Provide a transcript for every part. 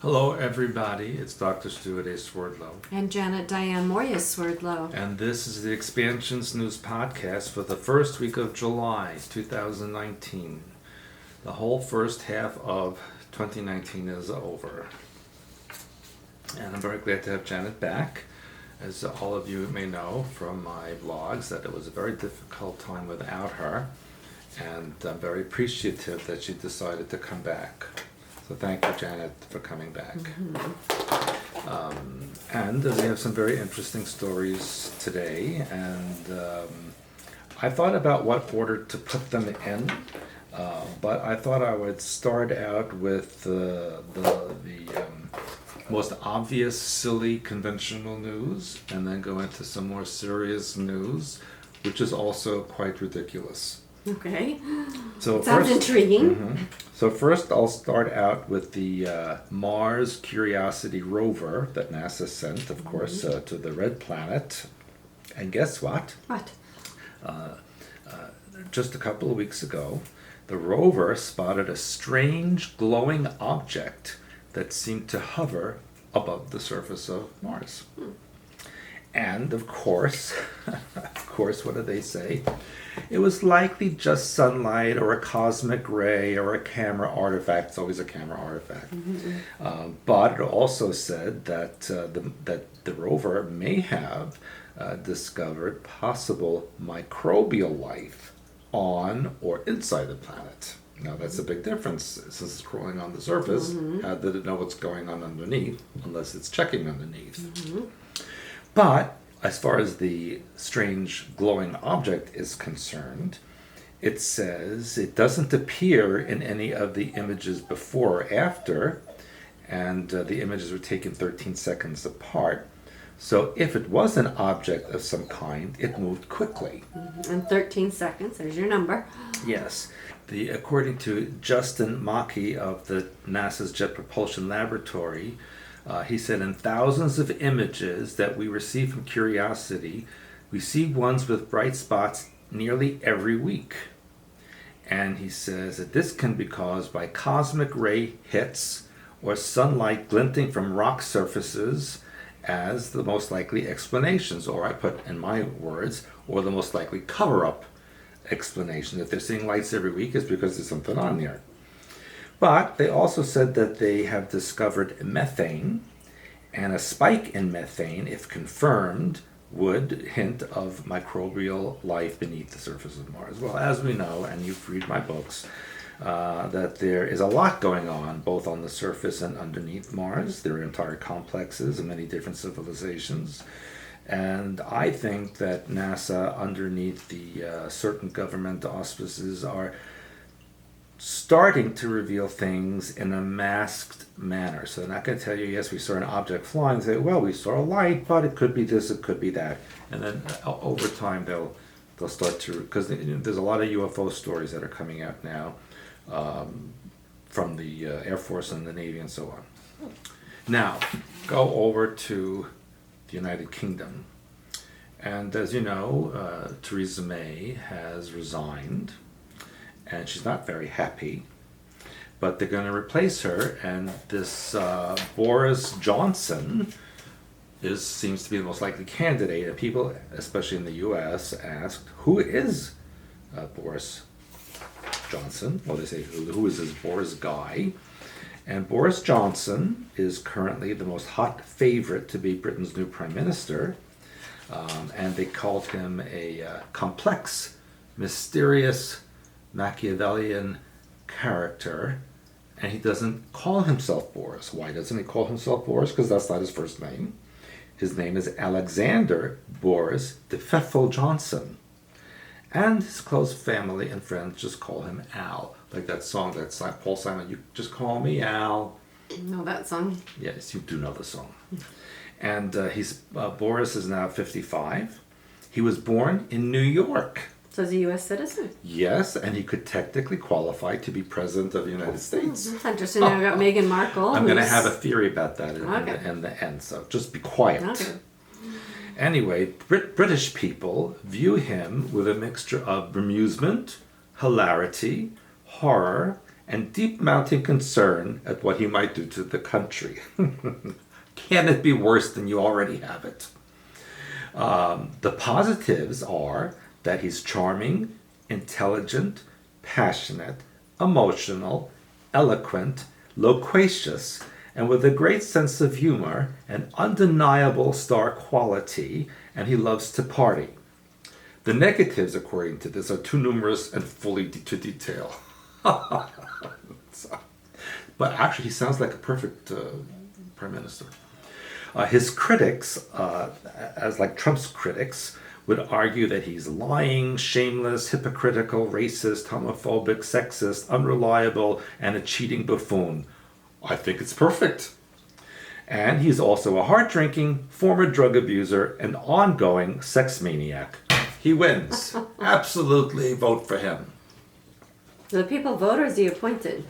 Hello, everybody. It's Dr. Stuart A. Swerdlow. And Janet Diane Moya Swerdlow. And this is the Expansions News Podcast for the first week of July 2019. The whole first half of 2019 is over. And I'm very glad to have Janet back. As all of you may know from my blogs, that it was a very difficult time without her. And I'm very appreciative that she decided to come back. So thank you, Janet, for coming back. And we have some very interesting stories today. And I thought about what order to put them in, but I thought I would start out with the most obvious, silly, conventional news, and then go into some more serious news, which is also quite ridiculous. Okay. So sounds intriguing. So first I'll start out with the Mars Curiosity rover that NASA sent, of course, to the Red Planet. And guess what? What? Just a couple of weeks ago, the rover spotted a strange glowing object that seemed to hover above the surface of Mars. And of course, what do they say? It was likely just sunlight or a cosmic ray or a camera artifact. It's always a camera artifact. But it also said that the rover may have discovered possible microbial life on or inside the planet. Now that's a big difference. Since it's crawling on the surface, how did it know what's going on underneath unless it's checking underneath? But as far as the strange glowing object is concerned, it says it doesn't appear in any of the images before or after, and the images were taken 13 seconds apart. So if it was an object of some kind, it moved quickly. In 13 seconds, there's your number. Yes. According to Justin Mackey of the NASA's Jet Propulsion Laboratory, he said, in thousands of images that we receive from Curiosity, we see ones with bright spots nearly every week. And he says that this can be caused by cosmic ray hits or sunlight glinting from rock surfaces as the most likely explanations, or I put in my words, or the most likely cover-up explanation. If they're seeing lights every week, it's because there's something on there. But they also said that they have discovered methane, and a spike in methane, if confirmed, would hint of microbial life beneath the surface of Mars. Well, as we know, and you've read my books, that there is a lot going on both on the surface and underneath Mars. There are entire complexes and many different civilizations. And I think that NASA, underneath the certain government auspices, are starting to reveal things in a masked manner. So they're not going to tell you, yes, we saw an object flying. They say, well, we saw a light, but it could be this, it could be that. And then over time, they'll start to, because there's a lot of UFO stories that are coming out now from the Air Force and the Navy and so on. Now, go over to the United Kingdom. And as you know, Theresa May has resigned. And she's not very happy, but they're going to replace her, and this Boris Johnson seems to be the most likely candidate. And people, especially in the U.S., asked, who is Boris Johnson? Well, they say, who is this Boris guy? And Boris Johnson is currently the most hot favorite to be Britain's new prime minister, and they called him a complex, mysterious, Machiavellian character, and he doesn't call himself Boris. Why doesn't he call himself Boris? Because that's not his first name. His name is Alexander Boris de Pfeffel Johnson. And his close family and friends just call him Al. Like that song, that's Paul Simon, you just call me Al. Know that song? Yes, you do know the song. And Boris is now 55. He was born in New York. So he's a U.S. citizen. Yes, and he could technically qualify to be president of the United States. That's interesting. I've got Meghan Markle. I'm going to have a theory about that in the end, so just be quiet. Okay. Anyway, British people view him with a mixture of bemusement, hilarity, horror, and deep mounting concern at what he might do to the country. Can it be worse than you already have it? The positives are that he's charming, intelligent, passionate, emotional, eloquent, loquacious, and with a great sense of humor, an undeniable star quality, and he loves to party. The negatives, according to this, are too numerous and fully to detail. But actually, he sounds like a perfect prime minister. His critics, as like Trump's critics, would argue that he's lying, shameless, hypocritical, racist, homophobic, sexist, unreliable, and a cheating buffoon. I think it's perfect. And he's also a hard-drinking, former drug abuser, and ongoing sex maniac. He wins. Absolutely vote for him. So the people vote, or is he appointed?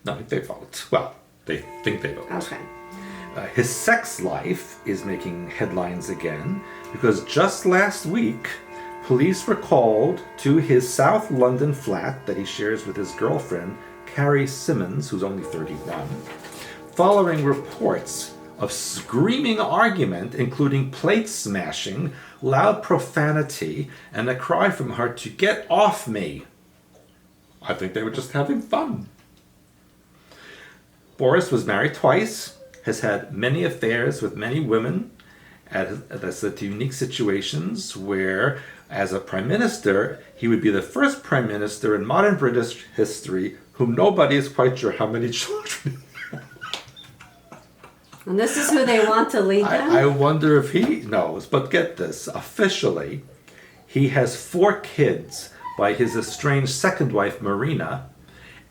No, they vote. Well, they think they vote. Okay. His sex life is making headlines again because just last week, police were called to his South London flat that he shares with his girlfriend, Carrie Simmons, who's only 31, following reports of screaming argument, including plate smashing, loud profanity, and a cry from her to get off me. I think they were just having fun. Boris was married twice, has had many affairs with many women, that's at unique situations where, as a prime minister, he would be the first prime minister in modern British history whom nobody is quite sure how many children. And this is who they want to lead them? I wonder if he knows, but get this, officially, he has 4 kids by his estranged second wife, Marina,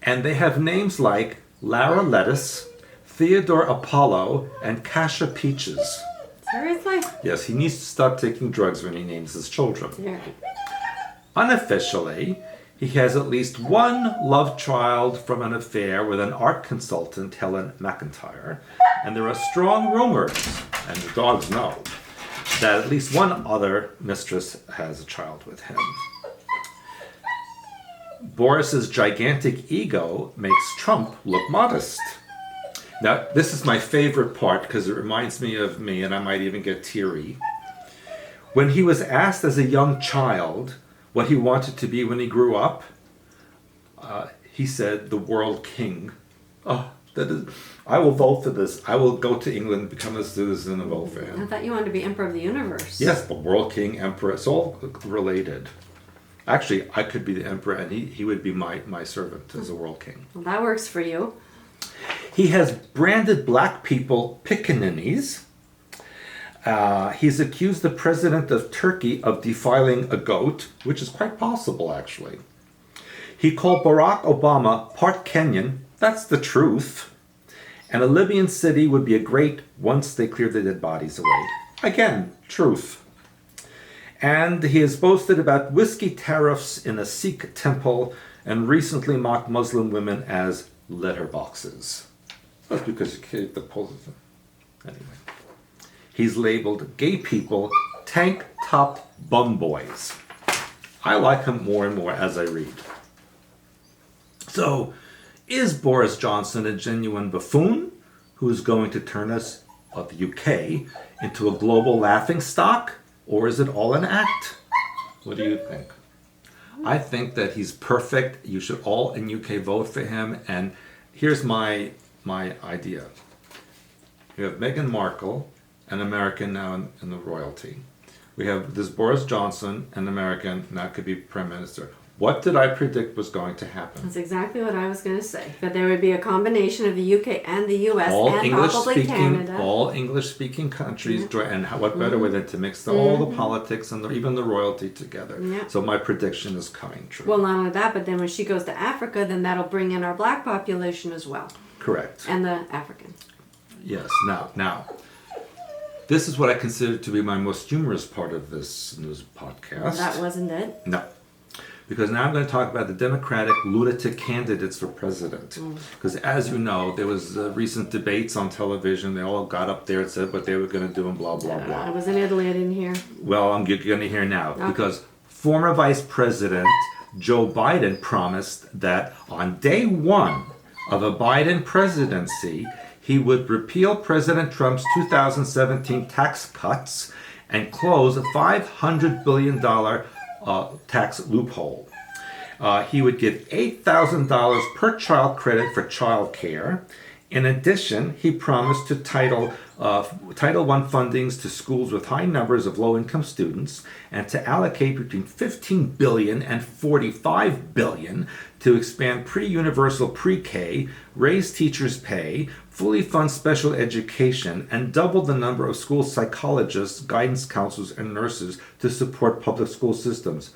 and they have names like Lara Lettuce, Theodore Apollo, and Kasha Peaches. Seriously? Yes, he needs to stop taking drugs when he names his children. Yeah. Unofficially, he has at least one love child from an affair with an art consultant, Helen McIntyre, and there are strong rumors, and the dogs know, that at least one other mistress has a child with him. Boris's gigantic ego makes Trump look modest. Now, this is my favorite part because it reminds me of me, and I might even get teary. When he was asked as a young child what he wanted to be when he grew up, he said, the world king. Oh, that is, I will vote for this. I will go to England, become a citizen, and vote for him. I thought you wanted to be emperor of the universe. Yes, the world king, emperor, it's all related. Actually, I could be the emperor, and he would be my servant as a world king. Well, that works for you. He has branded black people pickaninnies. He's accused the president of Turkey of defiling a goat, which is quite possible, actually. He called Barack Obama part Kenyan. That's the truth. And a Libyan city would be a great once they clear the dead bodies away. Again, truth. And he has boasted about whiskey tariffs in a Sikh temple and recently mocked Muslim women as letterboxes. That's because you keep the poses. Anyway. He's labeled gay people tank-top bum boys. I like him more and more as I read. So, is Boris Johnson a genuine buffoon who is going to turn us, the UK, into a global laughingstock? Or is it all an act? What do you think? I think that he's perfect. You should all in UK vote for him. And here's my idea. You have Meghan Markle, an American now in the royalty. We have this Boris Johnson, an American, now could be prime minister. What did I predict was going to happen? That's exactly what I was going to say. That there would be a combination of the UK and the US All and English probably speaking, Canada. all English-speaking countries join, and what better way than to mix all the politics and even the royalty together? Yeah. So my prediction is coming true. Well, not only that, but then when she goes to Africa, then that'll bring in our black population as well. Correct. And the African. Yes. Now, this is what I consider to be my most humorous part of this news podcast. Well, that wasn't it. No. Because now I'm going to talk about the Democratic lunatic candidates for president. Because as you know, there was recent debates on television. They all got up there and said what they were going to do and blah, blah, I blah. was in Italy, I didn't hear. Well, I'm going to hear now. Okay. Because former Vice President Joe Biden promised that on day 1 of a Biden presidency, he would repeal President Trump's 2017 tax cuts and close a $500 billion tax loophole. He would give $8,000 per child credit for child care. In addition, he promised to Title I fundings to schools with high numbers of low-income students and to allocate between $15 billion and $45 billion to expand pre-universal pre-K, raise teachers' pay, fully fund special education, and double the number of school psychologists, guidance counselors, and nurses to support public school systems.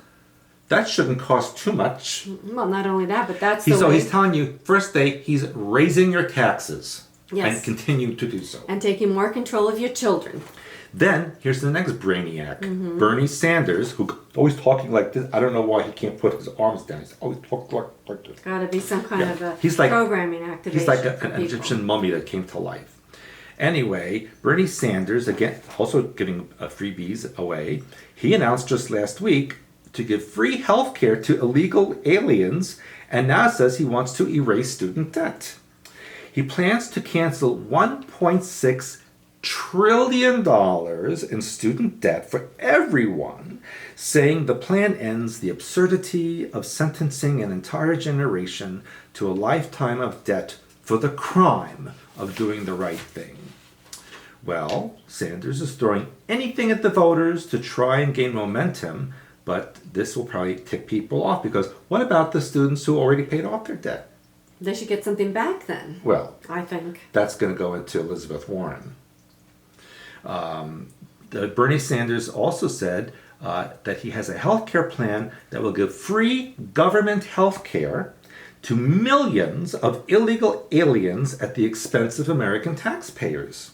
That shouldn't cost too much. Well, not only that, but that's So he's telling you, first day, he's raising your taxes. Yes. And continue to do so. And taking more control of your children. Then, here's the next brainiac. Bernie Sanders, who always talking like this. I don't know why he can't put his arms down. He's always talking like this. Gotta be some kind of a He's like, programming activation. He's like for an people. Egyptian mummy that came to life. Anyway, Bernie Sanders, again, also giving freebies away. He announced just last week to give free health care to illegal aliens, and now says he wants to erase student debt. He plans to cancel $1.6 trillion in student debt for everyone, saying the plan ends the absurdity of sentencing an entire generation to a lifetime of debt for the crime of doing the right thing. Well, Sanders is throwing anything at the voters to try and gain momentum, but this will probably tick people off because what about the students who already paid off their debt? They should get something back then. Well, I think. That's going to go into Elizabeth Warren. Bernie Sanders also said that he has a health care plan that will give free government health care to millions of illegal aliens at the expense of American taxpayers.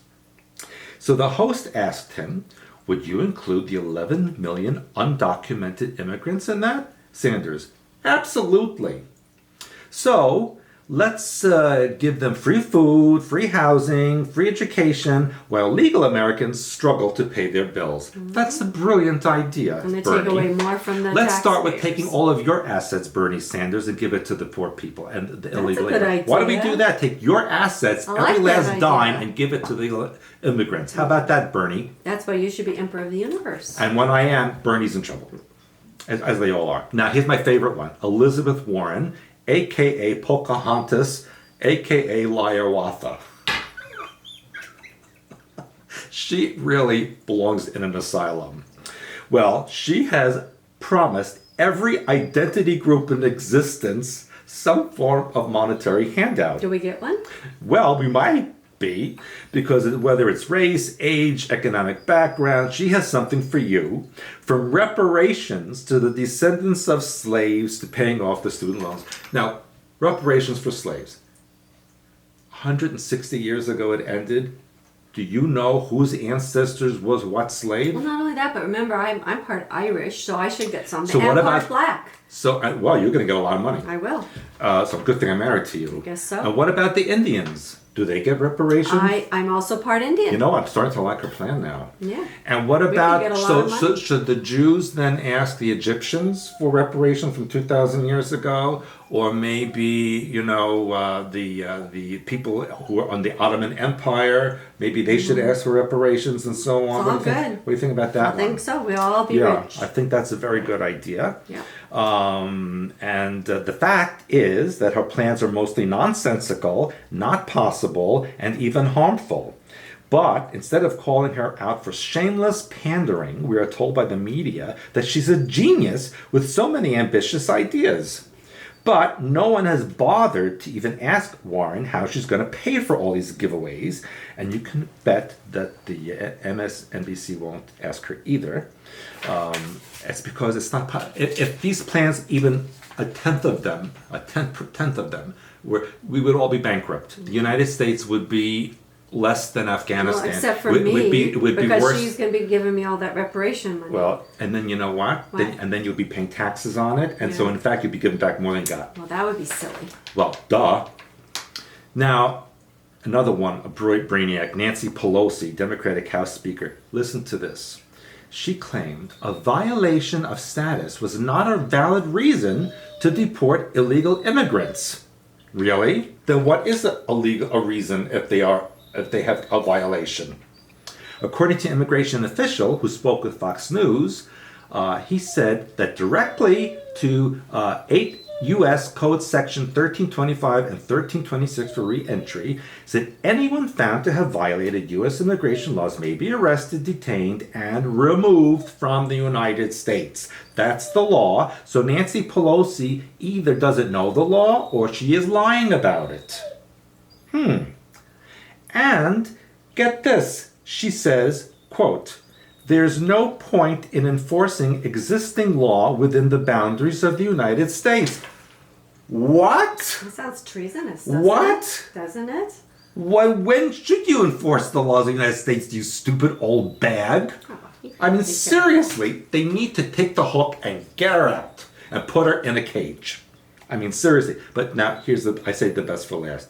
So the host asked him, would you include the 11 million undocumented immigrants in that? Sanders, absolutely. So let's give them free food, free housing, free education, while legal Americans struggle to pay their bills. Mm-hmm. That's a brilliant idea, And they Bernie. take away more from the Let's start with taxpayers. taking all of your assets, Bernie Sanders, and give it to the poor people and the illegal a good immigrants. Why don't we idea. do that? Take your assets, I every like that last idea. dime, and give it to the immigrants. How about that, Bernie? That's why you should be emperor of the universe. And when I am, Bernie's in trouble, as they all are. Now, here's my favorite one. Elizabeth Warren, a.k.a. Pocahontas, a.k.a. Liarwatha. She really belongs in an asylum. Well, she has promised every identity group in existence some form of monetary handout. Do we get one? Well, we might be, because whether it's race, age, economic background, she has something for you, from reparations to the descendants of slaves to paying off the student loans. Now, reparations for slaves. 160 years ago it ended. Do you know whose ancestors was what slave? Well, not only that, but remember, I'm part Irish, so I should get something. So what and part about- black? So, well, you're going to get a lot of money. I will. So good thing I'm married to you. I guess so. And what about the Indians? Do they get reparations? I'm also part Indian. You know, I'm starting to like her plan now. Yeah. And what could about, get a lot so of money. should the Jews then ask the Egyptians for reparations from 2,000 years ago? Or maybe, you know, the people who are on the Ottoman Empire, maybe they should ask for reparations and so on. It's all What do you think? good. What do you think about that I one? think so. We'll all be Yeah, rich. I think that's a very good idea. Yeah. And the fact is that her plans are mostly nonsensical, not possible, and even harmful. But instead of calling her out for shameless pandering, we are told by the media that she's a genius with so many ambitious ideas. But no one has bothered to even ask Warren how she's going to pay for all these giveaways. And you can bet that the MSNBC won't ask her either. It's because it's not. If these plans, even a tenth of them, we would all be bankrupt. The United States would be less than Afghanistan. Well, except for would me, be because worse. she's going to be giving me all that reparation money. Well, and then you know what? What? Then you'll be paying taxes on it, and so Yeah. in fact you'll be giving back more than you got. Well, that would be silly. Well, duh. Now, another one, a brainiac, Nancy Pelosi, Democratic House Speaker. Listen to this. She claimed a violation of status was not a valid reason to deport illegal immigrants. Really? Then what is a reason if they have a violation? According to an immigration official who spoke with Fox News, he said that directly to 8 U.S. Code Section 1325 and 1326 for re-entry, said anyone found to have violated U.S. immigration laws may be arrested, detained, and removed from the United States. That's the law. So Nancy Pelosi either doesn't know the law or she is lying about it. And get this. She says, quote, "There's no point in enforcing existing law within the boundaries of the United States." What? That sounds treasonous, doesn't What? it? Doesn't it? When should you enforce the laws of the United States, you stupid old bag? I mean, seriously, they need to take the hook and get her out and put her in a cage. I mean, seriously. But now, I saved the best for last.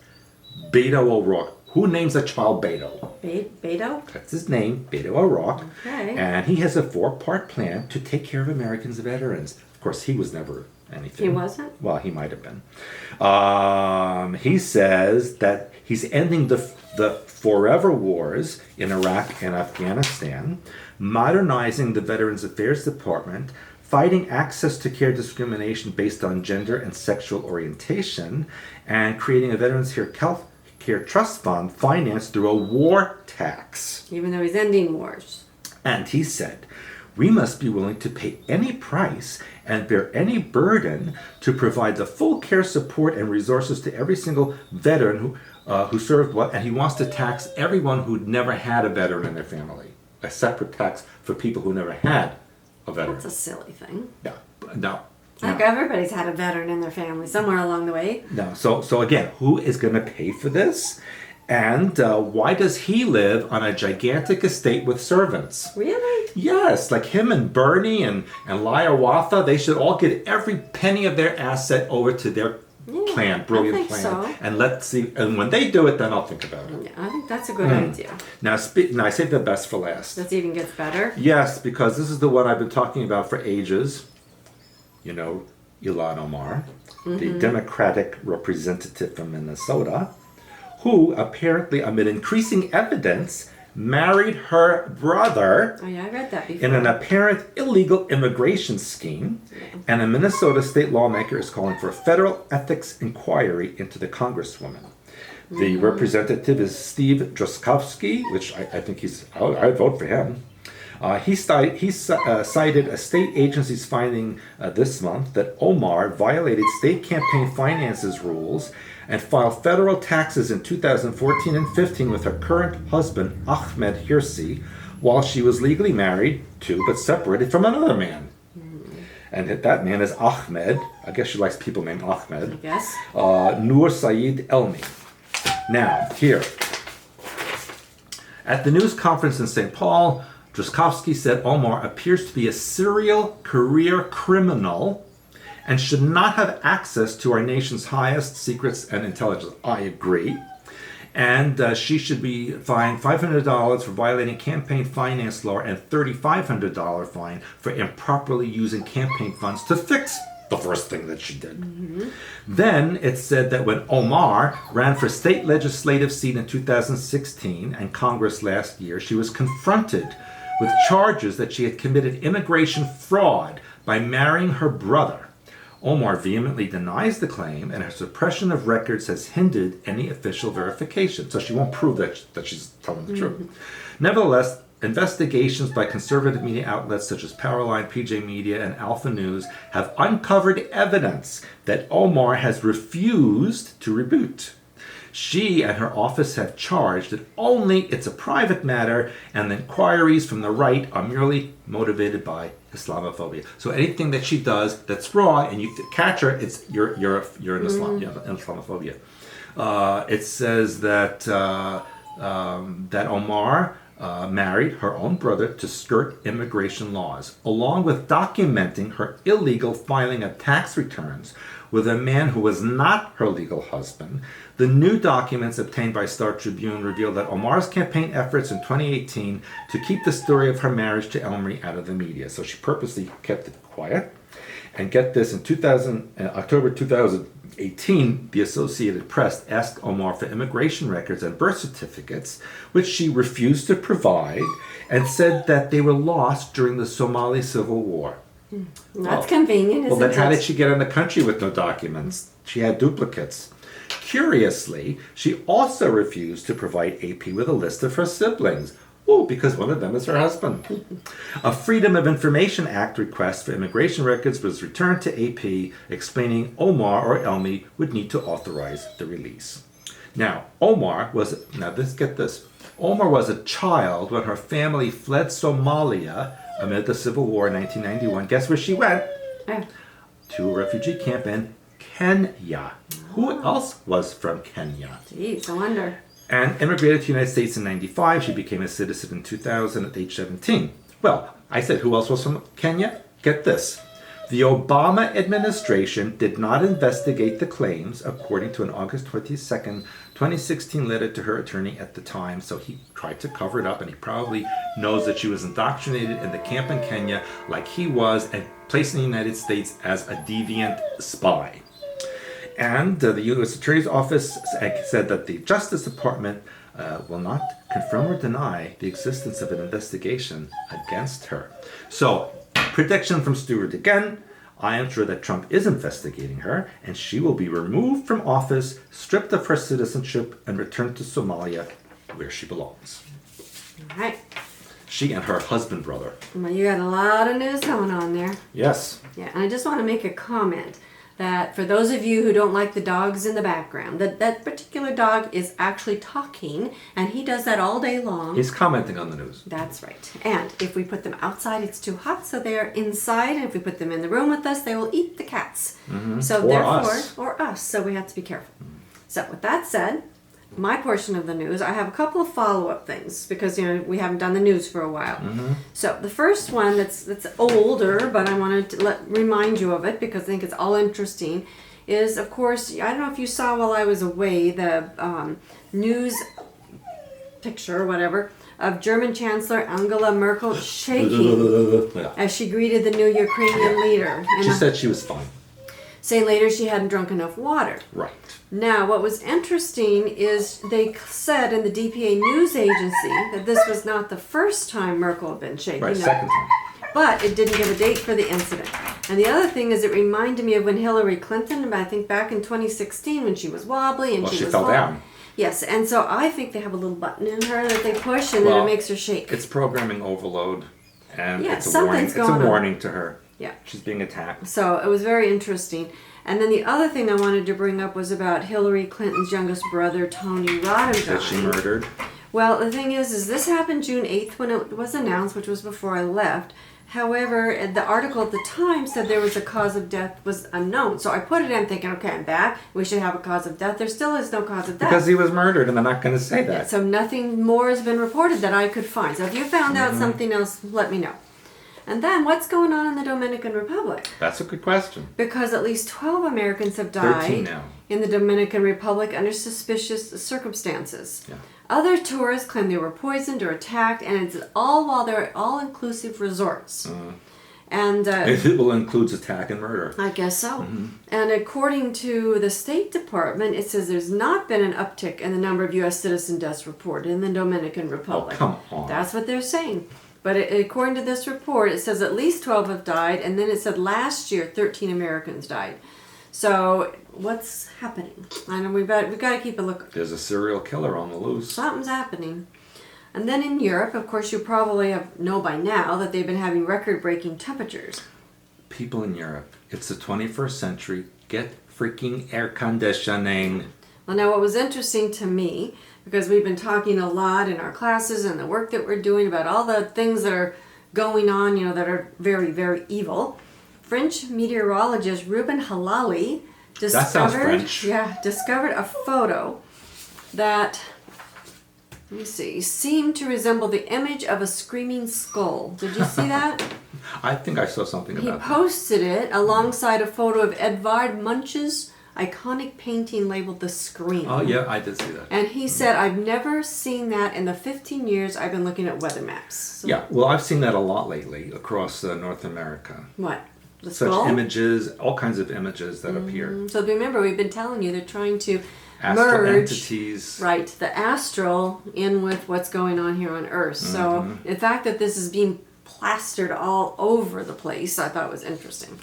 Beto O'Rourke. Who names a child Beto? Beto? That's his name, Beto O'Rourke. Okay. And he has a 4-part plan to take care of Americans veterans. Of course, he was never anything. He wasn't? Well, he might have been. He says that he's ending the forever wars in Iraq and Afghanistan, modernizing the Veterans Affairs Department, fighting access to care discrimination based on gender and sexual orientation, and creating a Veterans Care Trust Fund financed through a war tax. Even though he's ending wars. And he said, "We must be willing to pay any price and bear any burden to provide the full care, support, and resources to every single veteran who served well." And he wants to tax everyone who'd never had a veteran in their family. A separate tax for people who never had a veteran. That's a silly thing. Yeah. No. Like everybody's had a veteran in their family somewhere along the way. No. So again, who is going to pay for this? And why does he live on a gigantic estate with servants? Really? Yes, like him and Bernie and Liawatha, they should all get every penny of their asset over to their plan, brilliant I think plan. so. And let's see. And when they do it, then I'll think about it. Yeah, I think that's a good idea. Now, I saved the best for last. This even gets better. Yes, because this is the one I've been talking about for ages. You know, Ilhan Omar, the Democratic representative from Minnesota, who apparently, amid increasing evidence, married her brother Oh yeah, I read that before. in an apparent illegal immigration scheme, and a Minnesota state lawmaker is calling for a federal ethics inquiry into the congresswoman. The representative is Steve Droskowski, which I think I vote for him. He cited a state agency's finding this month that Omar violated state campaign finances rules and filed federal taxes in 2014 and 15 with her current husband, Ahmed Hirsi, while she was legally married to but separated from another man. And that man is Ahmed. I guess she likes people named Ahmed. I guess. Noor Saeed Elmi. Now, here. At the news conference in St. Paul, Droskowski said Omar appears to be a serial career criminal and should not have access to our nation's highest secrets and intelligence. I agree. And she should be fined $500 for violating campaign finance law and $3,500 fine for improperly using campaign funds to fix the first thing that she did. Then it said that when Omar ran for state legislative seat in 2016 and Congress last year, she was confronted with charges that she had committed immigration fraud by marrying her brother. Omar vehemently denies the claim, and her suppression of records has hindered any official verification. So she won't prove that she's telling the truth. Nevertheless, investigations by conservative media outlets such as Powerline, PJ Media, and Alpha News have uncovered evidence that Omar has refused to reboot. She and her office have charged that only it's a private matter and the inquiries from the right are merely motivated by Islamophobia. So anything that she does that's wrong and you catch her, you're in Islam, in Islamophobia. It says that that Omar married her own brother to skirt immigration laws, along with documenting her illegal filing of tax returns with a man who was not her legal husband. The new documents obtained by Star Tribune reveal that Omar's campaign efforts in 2018 to keep the story of her marriage to Elmi out of the media. So she purposely kept it quiet. And get this, in October 2018, the Associated Press asked Omar for immigration records and birth certificates, which she refused to provide and said that they were lost during the Somali Civil War. That's convenient, isn't it? Well, then how did she get in the country with no documents? She had duplicates. Curiously, she also refused to provide AP with a list of her siblings. Oh, because one of them is her husband. A Freedom of Information Act request for immigration records was returned to AP, explaining Omar or Elmi would need to authorize the release. Now, Omar was a child when her family fled Somalia amid the civil war in 1991. Guess where she went? To a refugee camp in Kenya. Who else was from Kenya? Geez, I wonder. And immigrated to the United States in 95. She became a citizen in 2000 at age 17. Well, I said who else was from Kenya? Get this. The Obama administration did not investigate the claims, according to an August 22nd, 2016 letter to her attorney at the time. So he tried to cover it up, and he probably knows that she was indoctrinated in the camp in Kenya like he was, and placed in the United States as a deviant spy. And the U.S. Attorney's Office said that the Justice Department will not confirm or deny the existence of an investigation against her. So, prediction from Stewart again. I am sure that Trump is investigating her, and she will be removed from office, stripped of her citizenship, and returned to Somalia, where she belongs. All right. She and her husband, brother. Well, you got a lot of news going on there. Yes. Yeah, and I just want to make a comment that for those of you who don't like the dogs in the background, that particular dog is actually talking, and he does that all day long. He's commenting on the news. That's right. And if we put them outside, it's too hot, so they are inside. And if we put them in the room with us, they will eat the cats. So or us. So we have to be careful. So with that said, my portion of the news, I have a couple of follow-up things because we haven't done the news for a while. So the first one that's older, but I wanted to remind you of it because I think it's all interesting, is of course, I don't know if you saw while I was away the news picture or whatever of German Chancellor Angela Merkel shaking as she greeted the new Ukrainian leader. And She said she was fine. saying later she hadn't drunk enough water. Right. Now, what was interesting is they said in the DPA news agency that this was not the first time Merkel had been shaken. Right, second time. But it didn't give a date for the incident. And the other thing is it reminded me of when Hillary Clinton, I think back in 2016, when she was wobbly and She was fell down. Yes, and so I think they have a little button in her that they push and then it makes her shake. It's programming overload, and Yeah, it's a warning. something's going on. Warning to her. Yeah. She's being attacked. So it was very interesting. And then the other thing I wanted to bring up was about Hillary Clinton's youngest brother, Tony Rodham. That she murdered. Well, the thing is this happened June 8th when it was announced, which was before I left. However, the article at the time said there was a cause of death was unknown. So I put it in thinking, okay, I'm back. We should have a cause of death. There still is no cause of death. Because he was murdered, and they're not going to say that. So nothing more has been reported that I could find. So if you found out something else, let me know. And then what's going on in the Dominican Republic? That's a good question. Because at least 12 Americans have 13 died now. in the Dominican Republic under suspicious circumstances. Yeah. Other tourists claim they were poisoned or attacked, and it's all while they're at all-inclusive resorts. And It will include attack and murder. I guess so. And according to the State Department, it says there's not been an uptick in the number of U.S. citizen deaths reported in the Dominican Republic. Oh, come on. That's what they're saying. But according to this report, it says at least 12 have died, and then it said last year 13 Americans died. So what's happening? I know we've got to keep a look. There's a serial killer on the loose. Something's happening. And then in Europe, of course, you probably know by now that they've been having record-breaking temperatures. People in Europe, it's the 21st century. Get freaking air conditioning. Well, now what was interesting to me, because we've been talking a lot in our classes and the work that we're doing about all the things that are going on, that are very, very evil. French meteorologist Ruben Halali discovered, That sounds French. Yeah, discovered a photo that, let me see, seemed to resemble the image of a screaming skull. Did you see that? I think I saw something He about that. posted it alongside a photo of Edvard Munch's iconic painting labeled The Scream. Oh, yeah, I did see that. And he said, I've never seen that in the 15 years I've been looking at weather maps. So Yeah, well, I've seen that a lot lately across North America. what? The such skull? images, all kinds of images that appear. So remember, we've been telling you they're trying to Astral merge entities. right the astral in with what's going on here on Earth. So the fact that this is being plastered all over the place, I thought was interesting.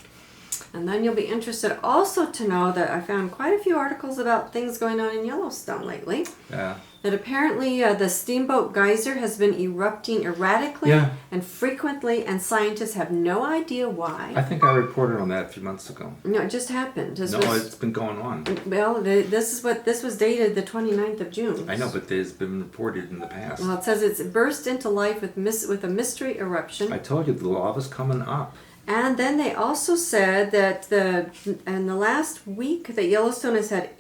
And then you'll be interested also to know that I found quite a few articles about things going on in Yellowstone lately. Yeah. That apparently the Steamboat Geyser has been erupting erratically and frequently, and scientists have no idea why. I think I reported on that a few months ago. No, it just happened. It's been going on. Well, this was dated the 29th of June. I know, but there's been reported in the past. Well, it says it's burst into life with a mystery eruption. I told you the lava's coming up. And then they also said that in the last week that Yellowstone has had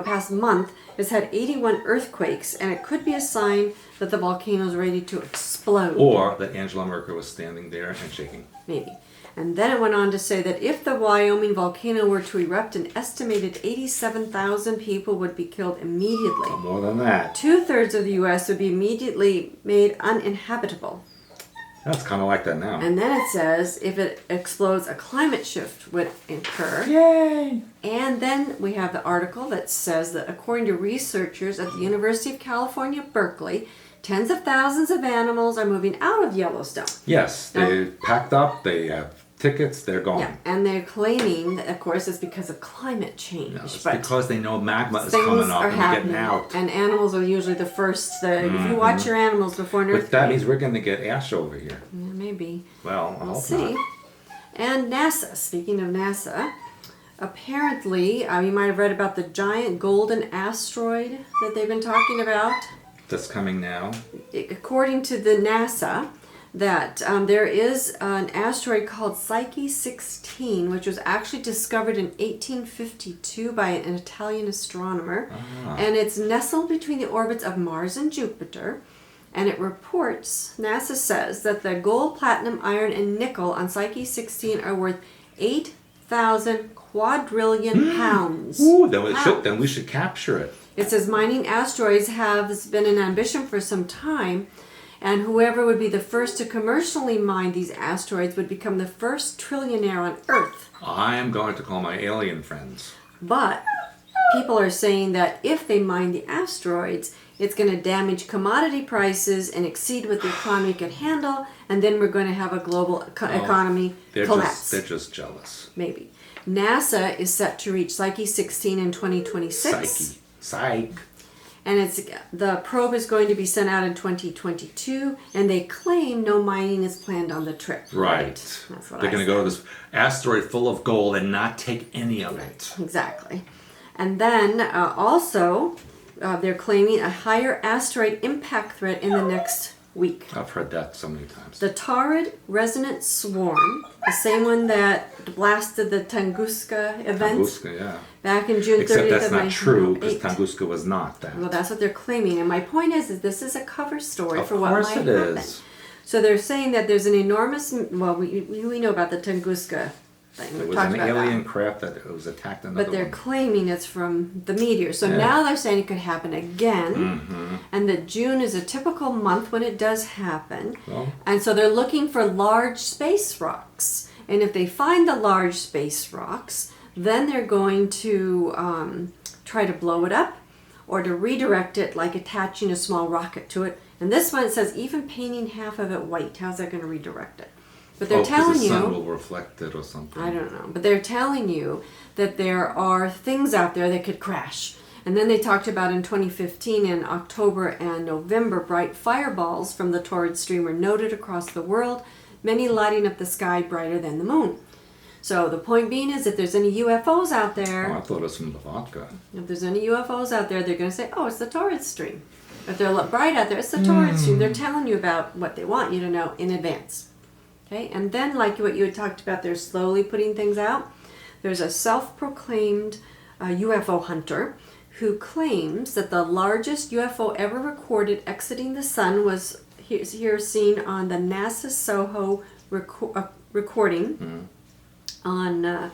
past month has had 81 earthquakes, and it could be a sign that the volcano is ready to explode. Or that Angela Merkel was standing there and shaking. Maybe. And then it went on to say that if the Wyoming volcano were to erupt, an estimated 87,000 people would be killed immediately. Oh, more than that. 2/3 of the U.S. would be immediately made uninhabitable. That's kind of like that now. And then it says if it explodes, a climate shift would occur. Yay! And then we have the article that says that according to researchers at the University of California, Berkeley, tens of thousands of animals are moving out of Yellowstone. Yes, they packed up, they have tickets, they're gone. Yeah, and they're claiming that, of course, it's because of climate change. No, it's but because they know magma is things coming up are and happening, getting out. and animals are usually the first. If you watch your animals before an But earthquake, that means we're going to get ash over here. yeah, maybe. Well, I We'll hope see. not. And NASA, speaking of NASA, apparently, you might have read about the giant golden asteroid that they've been talking about. That's coming now. According to the NASA, that there is an asteroid called Psyche 16, which was actually discovered in 1852 by an Italian astronomer. And it's nestled between the orbits of Mars and Jupiter. And it reports, NASA says, that the gold, platinum, iron, and nickel on Psyche 16 are worth 8,000 quadrillion pounds. Ooh, then we should capture it. It says mining asteroids has been an ambition for some time, and whoever would be the first to commercially mine these asteroids would become the first trillionaire on Earth. I am going to call my alien friends. But people are saying that if they mine the asteroids, it's going to damage commodity prices and exceed what the economy can handle, and then we're going to have a global economy collapse. They're just jealous. Maybe. NASA is set to reach Psyche 16 in 2026. Psych. And the probe is going to be sent out in 2022, and they claim no mining is planned on the trip. Right. That's what They're going to go to said. this asteroid full of gold and not take any of it. Exactly. And then also, they're claiming a higher asteroid impact threat in the next week. I've heard that so many times. The Taurid Resonant Swarm, the same one that blasted the Tunguska event Tunguska, yeah. back in June 30th Except that's of not true, because 1908. Tunguska was not that. Well, that's what they're claiming. And my point is this is a cover story Of for what course might it happen. is. So they're saying that there's an enormous, well, we know about the Tunguska thing. It We've was talked an about alien that. craft that was attacked another But they're one. claiming it's from the meteor. So Yeah. now they're saying it could happen again. And that June is a typical month when it does happen. Well. And so they're looking for large space rocks. And if they find the large space rocks, then they're going to try to blow it up or to redirect it, like attaching a small rocket to it. And this one, it says even painting half of it white. How's that going to redirect it? But they're 'Cause telling the you, sun will reflect it or something. I don't know, but they're telling you that there are things out there that could crash. And then they talked about in 2015, in October and November, bright fireballs from the torrid stream were noted across the world, many lighting up the sky brighter than the moon. So the point being is, if there's any UFOs out there, Oh, I thought it was from the vodka. if there's any UFOs out there, they're going to say, oh, it's the torrid stream. If they're bright out there, it's the torrid stream. They're telling you about what they want you to know in advance. Okay, and then like what you had talked about, they're slowly putting things out. There's a self-proclaimed UFO hunter who claims that the largest UFO ever recorded exiting the sun was here seen on the NASA SOHO recording on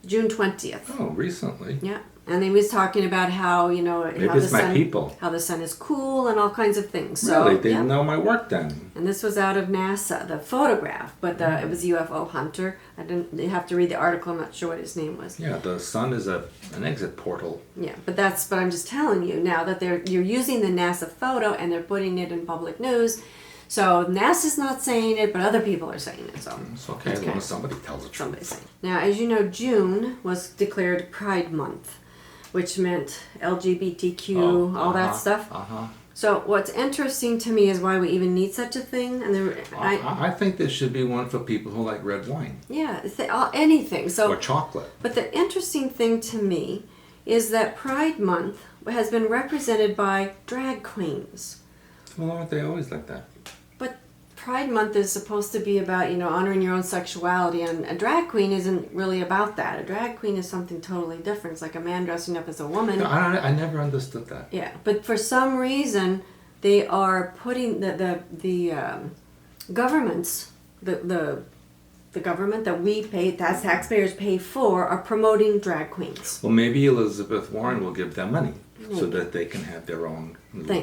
June 20th. Oh, recently. Yeah, And he was talking about how, Maybe how it's my people. how the sun is cool and all kinds of things. So, Really? They didn't know my work then. And this was out of NASA, the photograph, but it was a UFO hunter. You have to read the article. I'm not sure what his name was. Yeah, the sun is an exit portal. Yeah, but I'm just telling you now that you're using the NASA photo and they're putting it in public news. So NASA's not saying it, but other people are saying it. So it's okay as long as somebody tells the truth. Somebody's saying. Now, as you know, June was declared Pride Month, which meant LGBTQ, all that stuff. So what's interesting to me is why we even need such a thing. And I think there should be one for people who like red wine. Yeah, anything. So or chocolate. But the interesting thing to me is that Pride Month has been represented by drag queens. Well, aren't they always like that? But Pride Month is supposed to be about, honoring your own sexuality, and a drag queen isn't really about that. A drag queen is something totally different. It's like a man dressing up as a woman. No, I never understood that. Yeah, but for some reason, they are putting the governments, the government that we pay, that taxpayers pay for, are promoting drag queens. Well, maybe Elizabeth Warren will give them money so that they can have their own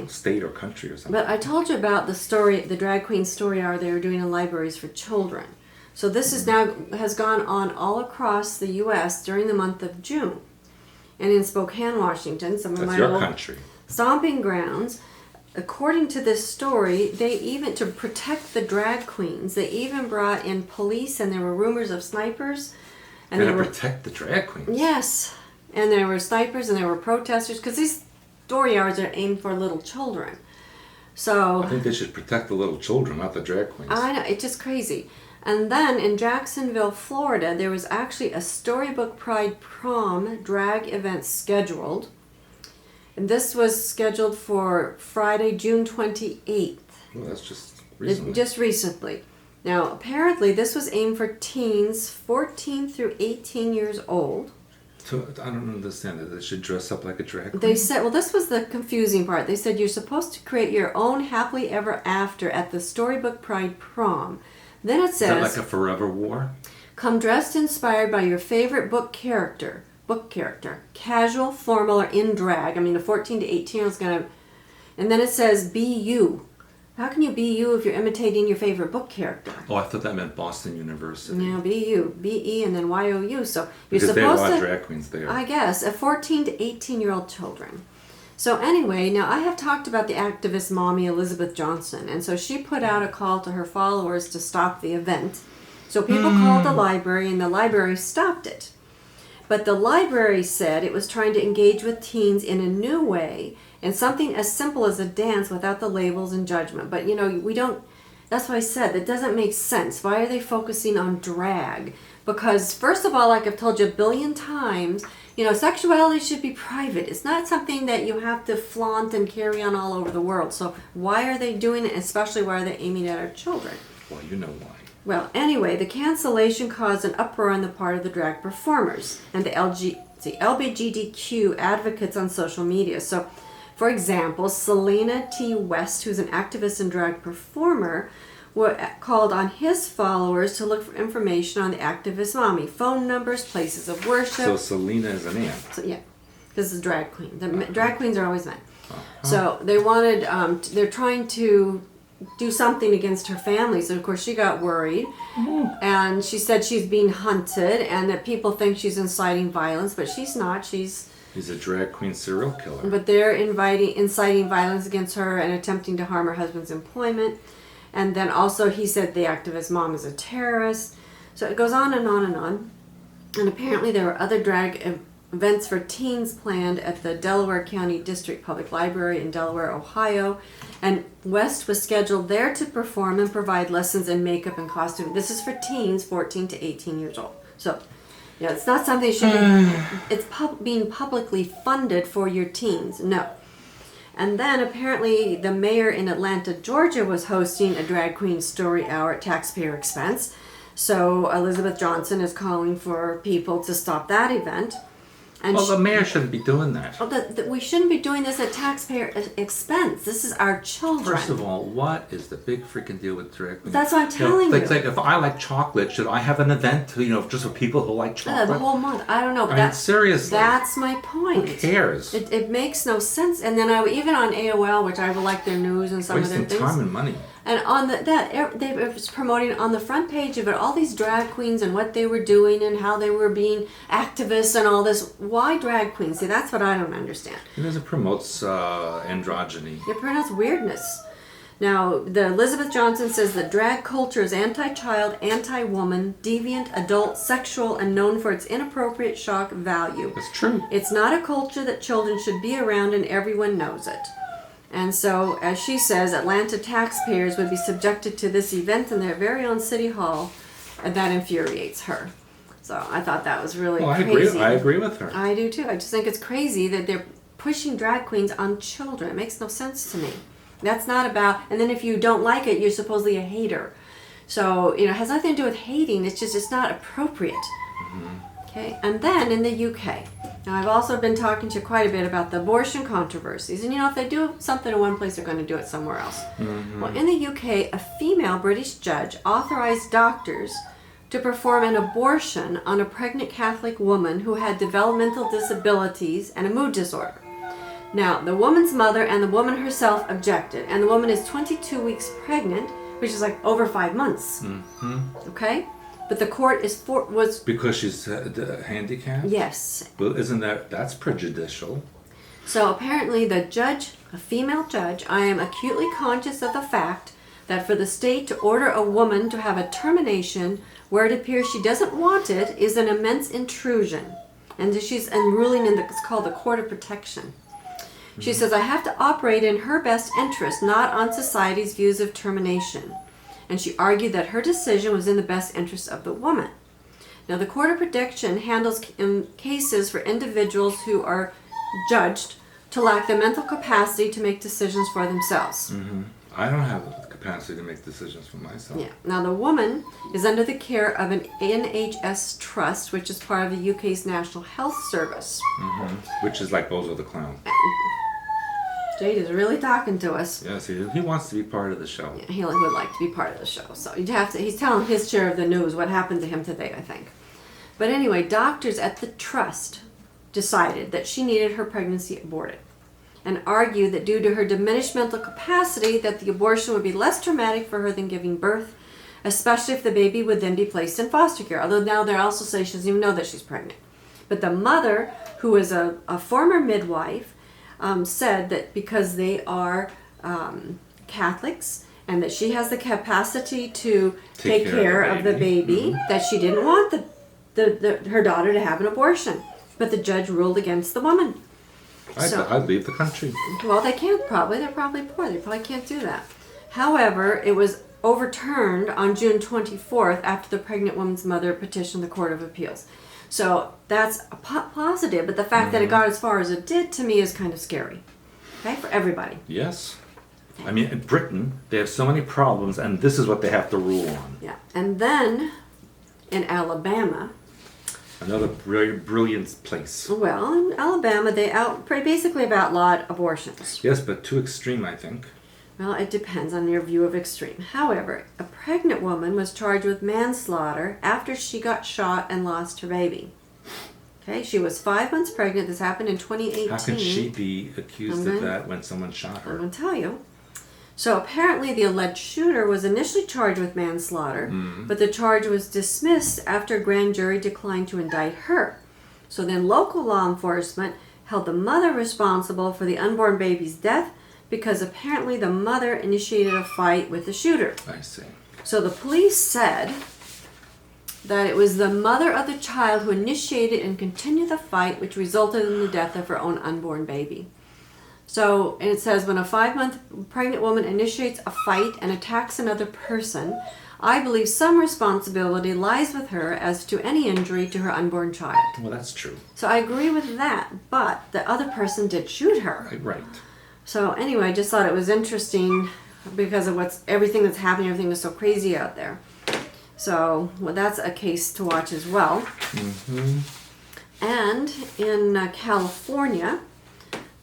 state or country or something. But I told you about the story, the drag queen story hour they were doing in libraries for children. So this is now has gone on all across the U.S. during the month of June, and in Spokane, Washington, some of my old country stomping grounds. According to this story, they even, to protect the drag queens, they even brought in police, and there were rumors of snipers. And they were protect the drag queens. Yes. And there were snipers and there were protesters, because these story hours are aimed for little children. So I think they should protect the little children, not the drag queens. I know, it's just crazy. And then in Jacksonville, Florida, there was actually a Storybook Pride prom drag event scheduled. And this was scheduled for Friday, June 28th. Well, that's just recently. Just recently. Now, apparently this was aimed for teens 14 through 18 years old. So I don't understand it. They should dress up like a drag queen? They said, well, this was the confusing part. They said you're supposed to create your own happily ever after at the Storybook Pride prom. Then it says, is that like a forever war? Come dressed inspired by your favorite book character, casual, formal, or in drag. I mean, the 14 to 18 year old's gonna, and then it says be you. How can you be you if you're imitating your favorite book character? Oh, I thought that meant Boston University. No, be you, B-E, and then Y-O-U. So you're because supposed they have a lot to, of drag queens there. I guess, 14 to 18 year old children. So anyway, now I have talked about the activist mommy Elizabeth Johnson, and so she put out a call to her followers to stop the event. So people called the library, and the library stopped it. But the library said it was trying to engage with teens in a new way, and something as simple as a dance without the labels and judgment. But we don't, that's why I said, that doesn't make sense. Why are they focusing on drag? Because first of all, like I've told you a billion times, sexuality should be private. It's not something that you have to flaunt and carry on all over the world. So why are they doing it? Especially why are they aiming at our children? Well, you know why. Well, anyway, the cancellation caused an uproar on the part of the drag performers and the LGBTQ advocates on social media. So, for example, Selena T. West, who's an activist and drag performer, called on his followers to look for information on the activist mommy, phone numbers, places of worship. So Selena is an aunt. So, yeah, this is a drag queen. Drag queens are always men. So they wanted, they're trying to do something against her family. So, of course, she got worried. And she said she's being hunted and that people think she's inciting violence, but she's not. He's a drag queen serial killer. But they're inciting violence against her and attempting to harm her husband's employment. And then also he said the activist mom is a terrorist. So it goes on and on and on. And apparently there were other drag events for teens planned at the Delaware County District Public Library in Delaware, Ohio. And West was scheduled there to perform and provide lessons in makeup and costume. This is for teens 14 to 18 years old. So, it's not something that should be, it's being publicly funded for your teens. No. And then apparently the mayor in Atlanta, Georgia was hosting a drag queen story hour at taxpayer expense. So Elizabeth Johnson is calling for people to stop that event. And well, the mayor shouldn't be doing that. we shouldn't be doing this at taxpayer expense. This is our children. First of all, what is the big freaking deal with drag queens? That's what I'm telling you. It's like if I like chocolate, should I have an event, just for people who like chocolate? The whole month. I don't know. But Seriously. That's my point. Who cares? It makes no sense. And then even on AOL, which I would like their news and some of their things. Wasting time and money. And on they were promoting on the front page of it all these drag queens and what they were doing and how they were being activists and all this. Why drag queens? See, that's what I don't understand. Because it promotes androgyny. It promotes weirdness. Now, the Elizabeth Johnson says that drag culture is anti-child, anti-woman, deviant, adult, sexual, and known for its inappropriate shock value. That's true. It's not a culture that children should be around, and everyone knows it. And so, as she says, Atlanta taxpayers would be subjected to this event in their very own city hall, and that infuriates her. So I thought that was really crazy. I agree with her. I do too. I just think it's crazy that they're pushing drag queens on children. It makes no sense to me. That's not about, and then if you don't like it, you're supposedly a hater. So, it has nothing to do with hating. It's not appropriate. Mm-hmm. Okay, and then in the UK. Now, I've also been talking to you quite a bit about the abortion controversies. And if they do something in one place, they're going to do it somewhere else. Mm-hmm. Well, in the UK, a female British judge authorized doctors to perform an abortion on a pregnant Catholic woman who had developmental disabilities and a mood disorder. Now, the woman's mother and the woman herself objected. And the woman is 22 weeks pregnant, which is like over 5 months. Mm-hmm. Okay? But the court was... Because she's handicapped? Yes. Well, that's prejudicial. So apparently the judge, a female judge, I am acutely conscious of the fact that for the state to order a woman to have a termination where it appears she doesn't want it is an immense intrusion. And she's ruling in it's called the Court of Protection. She says, I have to operate in her best interest, not on society's views of termination. And she argued that her decision was in the best interest of the woman. Now, the Court of Protection handles cases for individuals who are judged to lack the mental capacity to make decisions for themselves. Mm-hmm. I don't have the capacity to make decisions for myself. Yeah. Now, the woman is under the care of an NHS trust, which is part of the UK's National Health Service. Mm-hmm. Which is like Bozo the Clown. Jade is really talking to us. Yes, he wants to be part of the show. Yeah, he would like to be part of the show. So he's telling his share of the news, what happened to him today, I think. But anyway, doctors at the trust decided that she needed her pregnancy aborted and argued that due to her diminished mental capacity that the abortion would be less traumatic for her than giving birth, especially if the baby would then be placed in foster care. Although now they also say she doesn't even know that she's pregnant. But the mother, who is a former midwife, said that because they are Catholics and that she has the capacity to take care of the baby, mm-hmm. that she didn't want her daughter to have an abortion. But the judge ruled against the woman. I'd leave the country. Well, they can't probably. They're probably poor. They probably can't do that. However, it was overturned on June 24th after the pregnant woman's mother petitioned the Court of Appeals. So that's a positive, but the fact that it got as far as it did to me is kind of scary. Okay, for everybody. Yes. I mean, in Britain, they have so many problems, and this is what they have to rule on. Yeah. And then in Alabama. Another brilliant place. Well, in Alabama, they basically outlawed abortions. Yes, but too extreme, I think. Well, it depends on your view of extreme. However, a pregnant woman was charged with manslaughter after she got shot and lost her baby. Okay, she was 5 months pregnant. This happened in 2018. How can she be accused of that when someone shot her? I'm going to tell you. So apparently the alleged shooter was initially charged with manslaughter, but the charge was dismissed after a grand jury declined to indict her. So then local law enforcement held the mother responsible for the unborn baby's death because apparently the mother initiated a fight with the shooter. I see. So the police said that it was the mother of the child who initiated and continued the fight, which resulted in the death of her own unborn baby. So, and it says, when a 5-month pregnant woman initiates a fight and attacks another person, I believe some responsibility lies with her as to any injury to her unborn child. Well, that's true. So I agree with that, but the other person did shoot her. Right. So anyway, I just thought it was interesting because of everything that's happening. Everything is so crazy out there. So, well, that's a case to watch as well. Mm-hmm. And in California,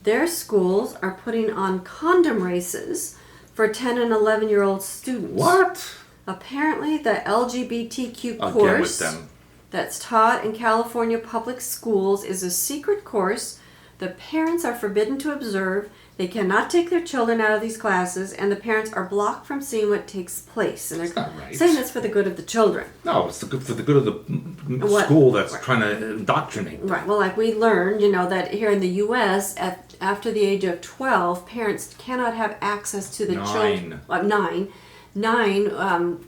their schools are putting on condom races for 10 and 11-year-old students. What? Apparently, the LGBTQ Again course with them. that's taught in California public schools is a secret course. The parents are forbidden to observe. They cannot take their children out of these classes, and the parents are blocked from seeing what takes place. And That's not right. saying that's for the good of the children. No, it's for the good of the school that's trying to indoctrinate them. Right. Well, like we learned, that here in the U.S., after the age of 12, parents cannot have access to the children.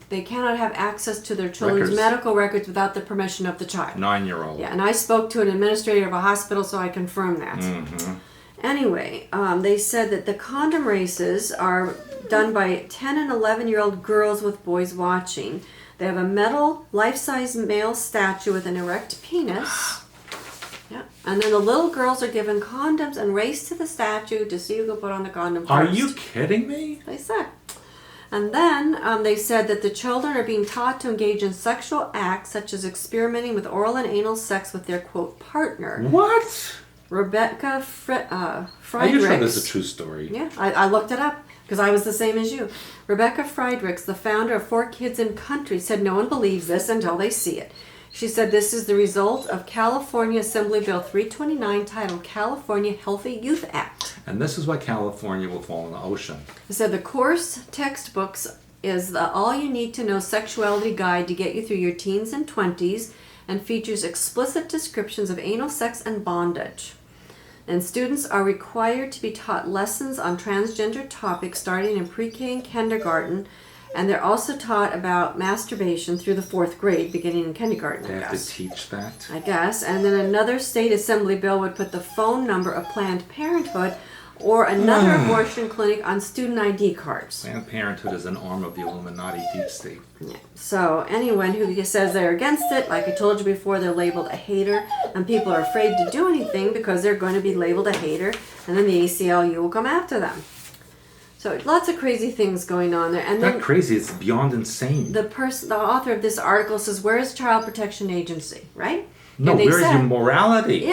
They cannot have access to their children's medical records without the permission of the child. 9-year-old. Yeah, and I spoke to an administrator of a hospital, so I confirmed that. Mm-hmm. Anyway, they said that the condom races are done by 10 and 11-year-old girls with boys watching. They have a metal, life-size male statue with an erect penis. Yeah, and then the little girls are given condoms and race to the statue to see who can put on the condom first. Are you kidding me? They said. And then they said that the children are being taught to engage in sexual acts such as experimenting with oral and anal sex with their, quote, partner. What? Rebecca Friedrichs. Are you sure this is a true story? Yeah, I looked it up because I was the same as you. Rebecca Friedrichs, the founder of 4 Kids in Country, said no one believes this until they see it. She said this is the result of California Assembly Bill 329 titled California Healthy Youth Act. And this is why California will fall in the ocean. It said the course textbooks is the all-you-need-to-know sexuality guide to get you through your teens and 20s and features explicit descriptions of anal sex and bondage. And students are required to be taught lessons on transgender topics starting in pre-K and kindergarten, and they're also taught about masturbation through the 4th grade, beginning in kindergarten, They I have guess. to teach that? I guess. And then another state assembly bill would put the phone number of Planned Parenthood or another abortion clinic on student ID cards. Planned Parenthood is an arm of the Illuminati deep state. Yeah. So anyone who says they're against it, like I told you before, they're labeled a hater, and people are afraid to do anything because they're going to be labeled a hater, and then the ACLU will come after them. So lots of crazy things going on there. And Not then crazy, it's beyond insane. the author of this article says, "Where is Child Protection Agency?" Right? No, And they where is said, your morality?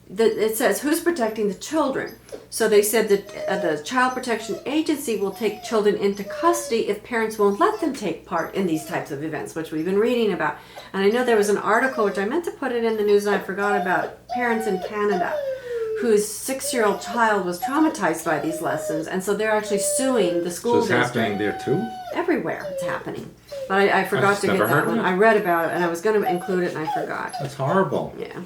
it says who's protecting the children. So they said that the Child Protection Agency will take children into custody if parents won't let them take part in these types of events, which we've been reading about. And I know there was an article, which I meant to put it in the news and I forgot about, parents in Canada whose 6-year-old child was traumatized by these lessons, and so they're actually suing the school So it's district. happening there too? Everywhere it's happening. But I forgot I've to get never that heard of one. it. I read about it and I was going to include it and I forgot. That's horrible. Yeah.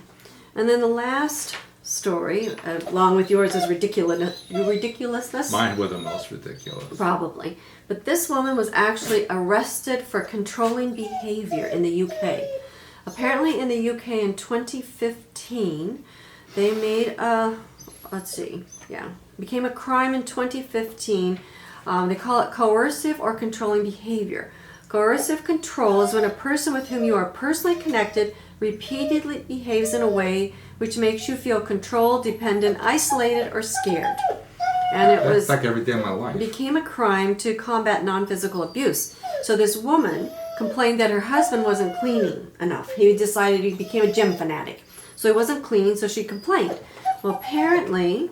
And then the last story, along with yours, is ridiculousness. Mine were the most ridiculous. Probably. But this woman was actually arrested for controlling behavior in the UK. Apparently in the UK in 2015, they made became a crime in 2015. They call it coercive or controlling behavior. Coercive control is when a person with whom you are personally connected repeatedly behaves in a way which makes you feel controlled, dependent, isolated, or scared. And it That's like every day of my life. became a crime to combat non-physical abuse. So this woman complained that her husband wasn't cleaning enough. He decided he became a gym fanatic. So he wasn't cleaning, so she complained. Well, apparently,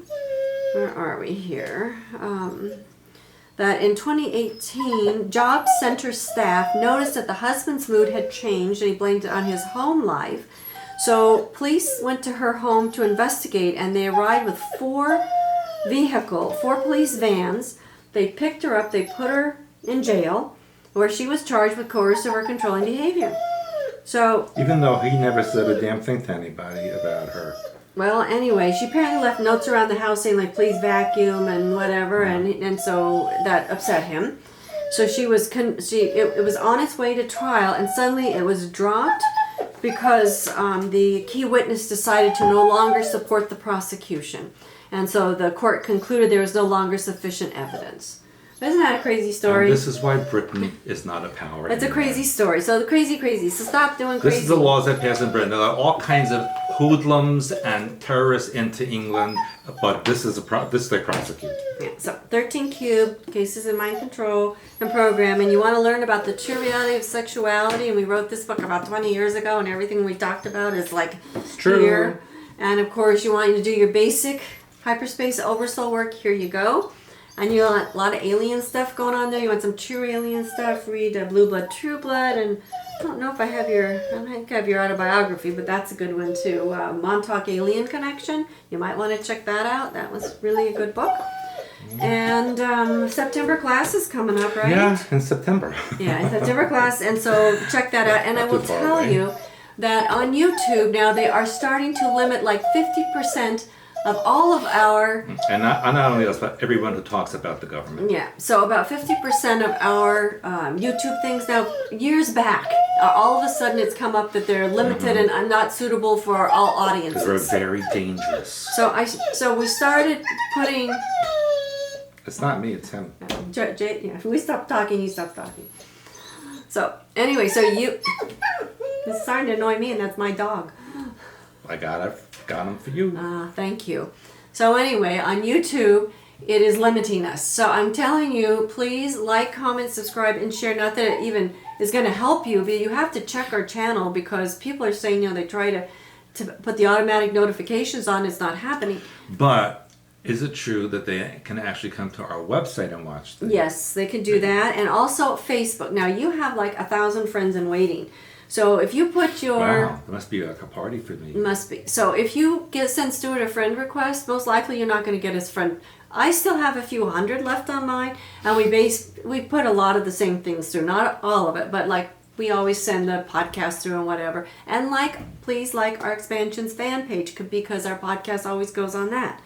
where are we here? That in 2018, job center staff noticed that the husband's mood had changed and he blamed it on his home life. So police went to her home to investigate, and they arrived with 4 police vans. They picked her up, they put her in jail, where she was charged with coercive or controlling behavior. So, Even though he never said a damn thing to anybody about her. well, anyway, she apparently left notes around the house saying, like, please vacuum and whatever, and so that upset him. So it was on its way to trial, and suddenly it was dropped because the key witness decided to no longer support the prosecution. And so the court concluded there was no longer sufficient evidence. Isn't that a crazy story? And this is why Britain is not a power. It's a crazy story. So the crazy. So stop doing crazy. This is the laws that pass in Britain. There are all kinds of hoodlums and terrorists into England, but this is they prosecute. Yeah, so 13 Cube, Cases in Mind Control and Program, and you want to learn about the true reality of sexuality, and we wrote this book about 20 years ago, and everything we talked about is like true. Here. And of course, you want to do your basic hyperspace oversoul work, here you go. And you want a lot of alien stuff going on there. You want some true alien stuff, read Blue Blood, True Blood, and I don't know if I don't think I have your autobiography, but that's a good one too. Montauk Alien Connection. You might want to check that out. That was really a good book. And September class is coming up, right? Yeah, in September. Yeah, in September class, and so check that out. And I will tell you that on YouTube now they are starting to limit like 50% of all of our... And not only us, but everyone who talks about the government. Yeah, so about 50% of our YouTube things now, years back, all of a sudden it's come up that they're limited and not suitable for all audiences. Because they're very dangerous. So we started putting... It's not me, it's him. Yeah, if we stop talking, you stop talking. So anyway, it's starting to annoy me, and that's my dog. I got him for you. Thank you. So anyway, on YouTube, it is limiting us. So I'm telling you, please like, comment, subscribe, and share. Not that it even is going to help you, but you have to check our channel because people are saying, they try to put the automatic notifications on. It's not happening. But is it true that they can actually come to our website and watch things? Yes, they can do that. And also Facebook. Now, you have like 1,000 friends in waiting. So if you put your... Wow, there must be like a party for me. Must be. So if you send Stuart a friend request, most likely you're not going to get his friend. I still have a few hundred left on mine, and we put a lot of the same things through. Not all of it, but like we always send the podcast through and whatever. And please like our Expansions fan page because our podcast always goes on that.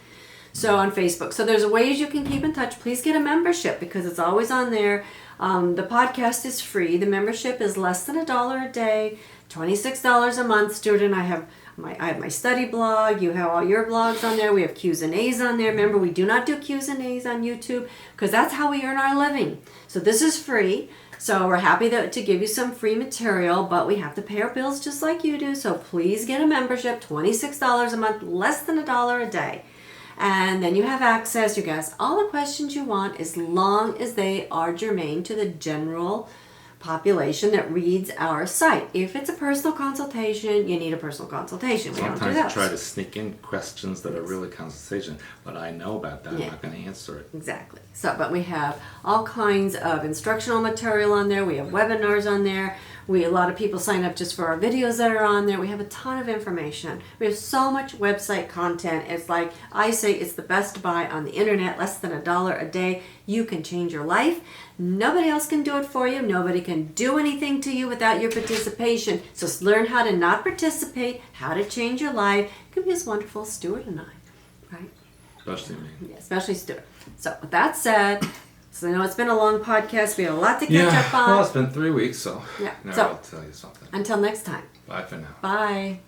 So on Facebook. So there's ways you can keep in touch. Please get a membership because it's always on there. The podcast is free. The membership is less than $1 a day, $26 a month. Stuart and I have my study blog. You have all your blogs on there. We have Q's and A's on there. Remember, we do not do Q's and A's on YouTube because that's how we earn our living. So this is free. So we're happy to give you some free material, but we have to pay our bills just like you do. So please get a membership, $26 a month, less than $1 a day. And then you have access. You can ask all the questions you want as long as they are germane to the general population that reads our site. If it's a personal consultation, you need a personal consultation. Sometimes you try to sneak in questions that are really consultation, but I know about that. I'm not going to answer it. Exactly. So, but we have all kinds of instructional material on there. We have webinars on there. A lot of people sign up just for our videos that are on there. We have a ton of information. We have so much website content. It's like I say, it's the best buy on the internet, less than $1 a day. You can change your life. Nobody else can do it for you. Nobody can do anything to you without your participation. So learn how to not participate, how to change your life. It can be as wonderful as Stuart and I, right? Especially me. Yeah, especially Stuart. So with that said, so I know it's been a long podcast. We have a lot to catch up on. Well, it's been 3 weeks, so now I'll tell you something. Until next time. Bye for now. Bye.